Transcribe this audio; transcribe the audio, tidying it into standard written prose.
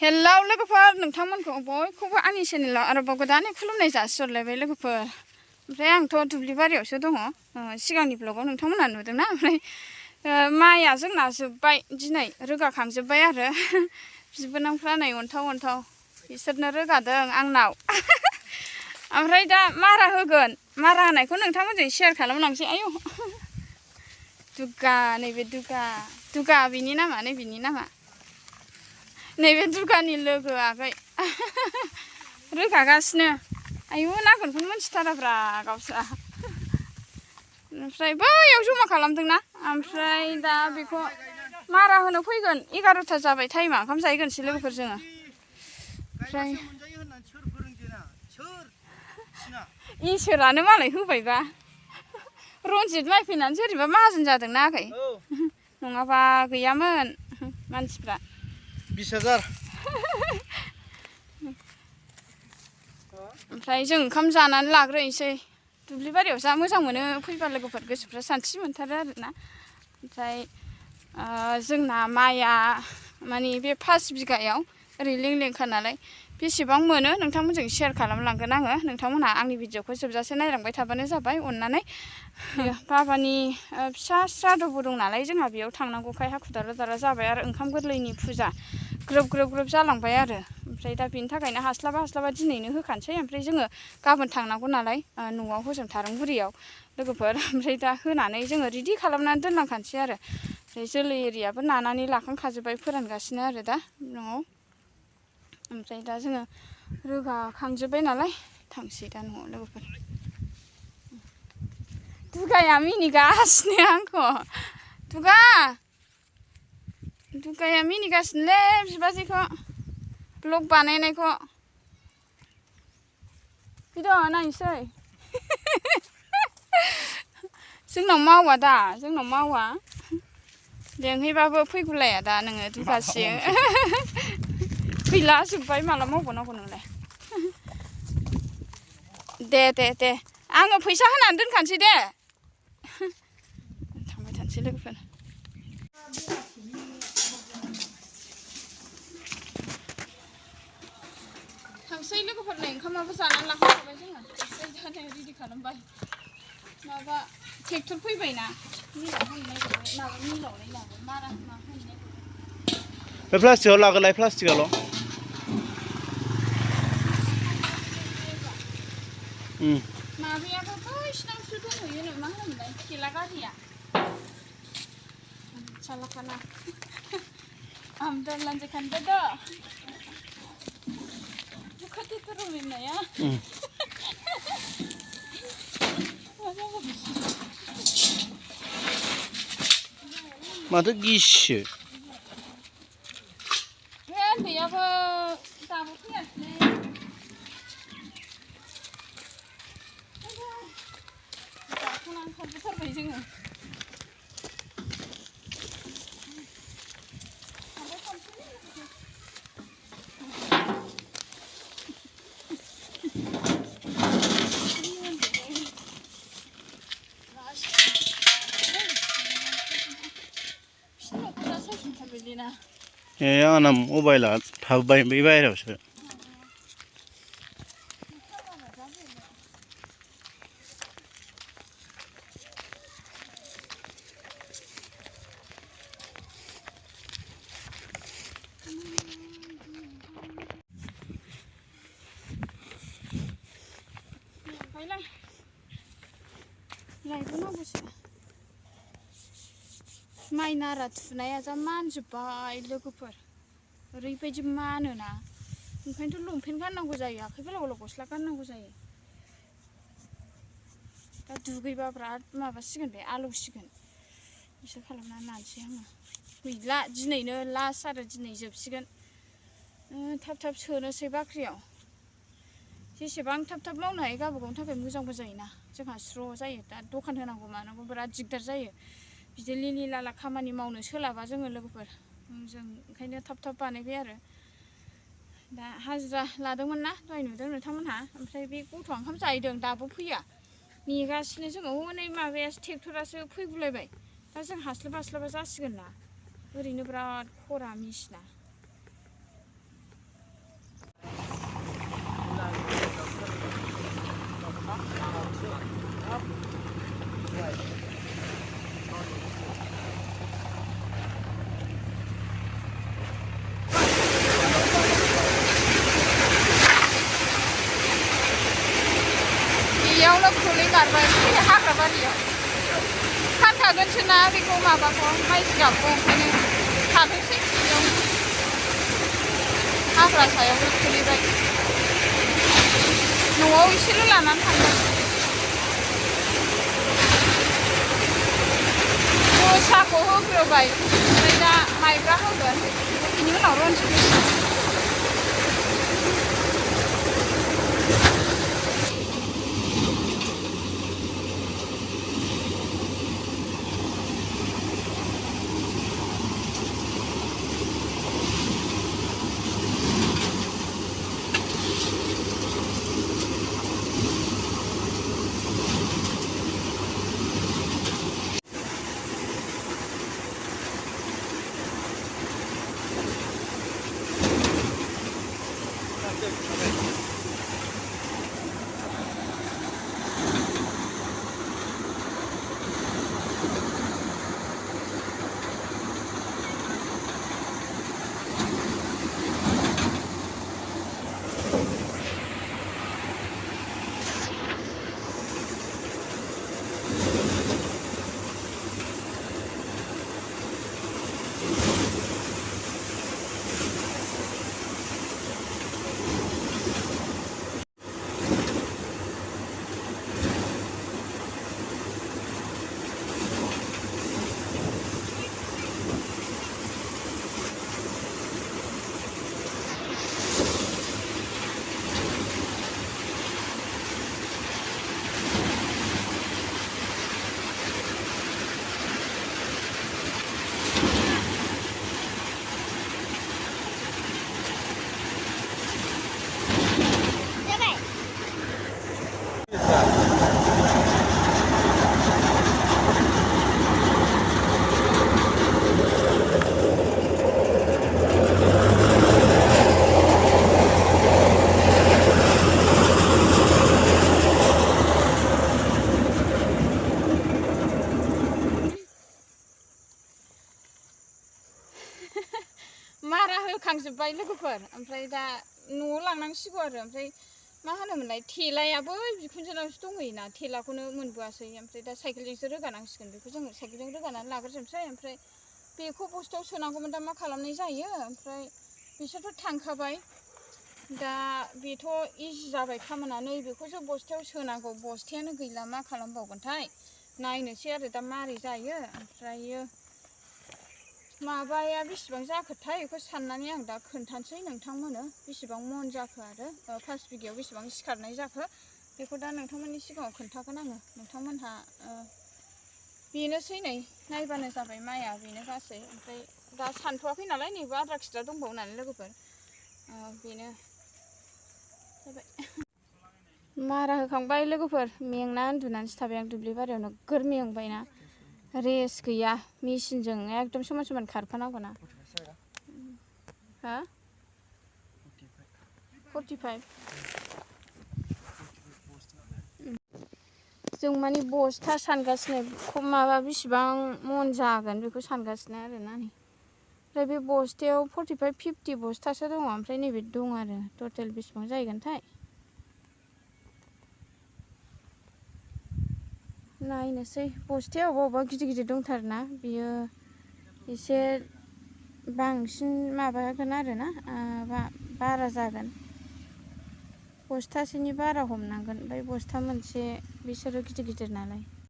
Hello लोगोफोर नोंथांमोनखौ बयखौबो आंनि चेनेलाव आरोबाव गोदानै खुलुमनाय जासिहरलायबाय लोगोफोर। ओमफ्राय आंथ' दुब्लि बारियावसो दङ। सिगांनि ब्लगाव नोंथांमोना नुदोंना। ओमफ्राय माइया जोंना जोब्बाय दिनै रोगाखांजोब्बाय आरो बिबोनांफ्रा नै अन्थाव बिसोरनो रोगादों आंनाव। ओमफ्राय दा मारा होगोन। मारा होनायखौ नोंथांमोनजों शेयार खालामलांसै। आयौ दुगा नैबे दुगा बिनि नामा नैबेनि नामा नैबे दुगानि लोगो आगै रोगागासिनो। आयु नागोनखौनो मोनथिथाराब्रा गावस्रा। ओमफ्राय बैयाव जमा खालामदोंना। ओमफ्राय दा बेखौ मारा होनो फैगोन। 11ता जाबाय टाइमा। ओंखाम जाहैगोनसै लोगोफोर जोङो। ओमफ्राय इसोरानो मालाय होबायबा। रनजित माइ फैनानै सोरबा माहाजोन जादोंना आगै। नङाबा गैयामोन मानसिफ्रा। 20,000 ओमफ्राय जों ओंखाम जानानै लाग्रोनोसै। दुब्लि बारियाव जा मोजां मोनो फैबा लोगोफोर गोसोफ्रा सान्थि मोनथारो आरोना। ओमफ्राय जोंना माइया माने बे 5 बिगायाव ओरै लेंलेंखा नालाय बेसेबां मोनो नोंथांमोनजों शेयार खालामलांगोन आङो। नोंथांमोनहा आंनि भिडिअखौ जोबजासे नायलांबाय थाबानो जाबाय अननानै। बाबानि फिसा श्राद्धबो दं नालाय जोंहा बेयाव थांनांगौखाय हाखु दारा जाबाय आरो ओंखाम गोरलैनि फुजा ग्रोब जालांबाय आरो। ओमफ्राय दा बेनि थाखायनो हास्लाबा दिनैनो होखानोसै। ओमफ्राय जोङो गाबोन थांनांगौ नालाय न'आव हजों थारंगुरियाव लोगोफोर। ओमफ्राय दा होनानै जोङो रेडि खालामनानै दोनलांखानोसै आरो। ओमफ्राय जोलै एरियाबो नानानै लाखांखाजोब्बाय फोरानगासिनो आरो दा न'आव। ओमफ्राय दा जोङो रोगाखांजोब्बाय नालाय थांसै दा न'आव लोगोफोर। दुगाया मिनिगासिनो आंखौ। दुगाया मिनिगासिनोलै बिबाजैखौ ब्लग बानायनायखौ। फैद' नायनोसै। जोंनाव मावा लेंहैबाबो फैगुलाया दा नोङो दुगासो। गैला जोब्बाय माला मावबावनांगौ नोंलाय। दे आङो फैसा होनानै दोनखानोसै दे। थांबाय थानोसै लोगोफोर। थांसै लोगोफोर नै ओंखामाबो जानानै लाखांखाबाय जोङो। जानो रेडि खालामबाय। माबा ट्रेक्टर फैबायना मिलाव होनो नागिरबाय। माबा मिलावलाय लाबो मारा होनो नागिरबाय। बे प्लास्टिकआव लागोलाय प्लास्टिकआल'। माबायाबो बैसिनावसो दंहैयोनो मा होनोमोनलाय थेला गारिया। सालाखाना आमदारलानजे खान्दादा दुखाते तरमेनाया माथो गिसिसो। बे उन्दैयाबो दाबो फैयासैलै। गाखोनानै खारबोथारबाय जोङो। ए आंना मबाइला थाबोबाय बै बाहेरायावसो। लायबोनांगौसो। माइ नारा थुनाया जा मानजोब्बाय लोगोफोर। ओरैबायदि मानोना ओंखायनोथ' लंपेन्ट गाननांगौ जायो। आखाइ गोलाव गस्ला गाननांगौ जायो। दा दुगैबा बिराद माबासिगोन बे आलौसिगोन। बिसोर खालामनानै लानोसै आङो। गैला दिनैनो लास्ट आरो दिनै जोबसिगोन। थाब सोनोसै बाख्रियाव। जेसेबां थाब मावनो हायो गावबागावनि थाखाय मोजांबो जायोना। जोंहा स्र' जायो दा दखान होनांगौ मानांगौ बिराद दिगदार जायो। बिदि लिलि लाला खामानि मावनो सोलाबा जोङो लोगोफोर। जों ओंखायनो थाब बानायबाय आरो। दा हाजिरा लादोंमोन ना दहाय नुदों नोंथांमोनहा। ओमफ्राय बे गथ'आ ओंखाम जाहैदों दाबो फैया। नेगासिनो जोङो हनै माबायासो ट्रेक्टरासो फैगुलायबाय। दा जों हास्लाबा जासिगोन ना। ओरैनो बिराद खरा मेसिना। फोखागोनसो ना बेखौ माबाखौ माइ जिगाबखौ ओंखायनो थाथोंसै बेयाव हाग्रा सायावनो खोलैबाय न'आव एसेल' लानानै थांगोन जोसाखौ होग्रोबाय ओमफ्राय दा माइब्रा होगोन बिनि उनाव रनजित होसिगोन मारा होखांजोब्बाय लोगोफोर ओमफ्राय दा न'आव लांनांसिगौ आरो ओमफ्राय मा होनोमोनलाय थेलायाबो बिखुनजोनावसो दंहैयोना थेलाखौनो मोनबोआसै ओमफ्राय दा साइकेलजोंसो रोगानांसिगोन बेखौ जों साइकेलजों रोगानानै लाग्रोजोबसै ओमफ्राय बेखौ बस्थायाव सोनांगौमोन दा मा खालामनाय जायो ओमफ्राय बिसोरथ' थांखाबाय दा बेथ' इजि जाबाय खामानिया नैबेखौसो बस्थायाव सोनांगौ बस्थायानो गैला मा खालामबावगोनथाय नायनोसै आरो दा मारै जायो ओमफ्रायो माबाया बेसेबां जाखोथाय बेखौ साननानै आं दा खोन्थानोसै नोंथांमोननो बेसेबां मन जाखो आरो 5 बिगायाव बेसेबां सिखारनाय जाखो बेखौ दा नोंथांमोननि सिगाङाव खोन्थागोन आङो नोंथांमोनहा बेनोसै नै नायबानो जाबाय माइआ बेनो गासै ओमफ्राय दा सानथ'वाखै नालाय नैबो आद्रा खिद्रा दंबावो नालाय लोगोफोर बेनो जाबाय मारा होखांबाय लोगोफोर मेंना उन्दुनानैसो थाबाय आं दुब्लि बारियाव नोगोर मेंबायना रेस्ट गैया मेचिनजों एकदम समान समान खारफानांगौना हा 45 जों माने बस्था सानगासिनो माबा बेसेबां मन जागोन बेखौ सानगासिनो आरोना ओमफ्राय बे बस्थायाव 45-50 बस्थासो दङ ओमफ्राय नैबे दं आरो टटेल बेसेबां जाहैगोनथाय नायनोसै बस्थाया अबेबा अबेबा गिदिर गिदिर दंथारोना बियो एसे बांसिन माबागोन आरोना बारा जागोन बस्थासेनि बारा हमनांगोन ओमफ्राय बस्था मोनसे बिसोरो गिदिर गिदिर नालाय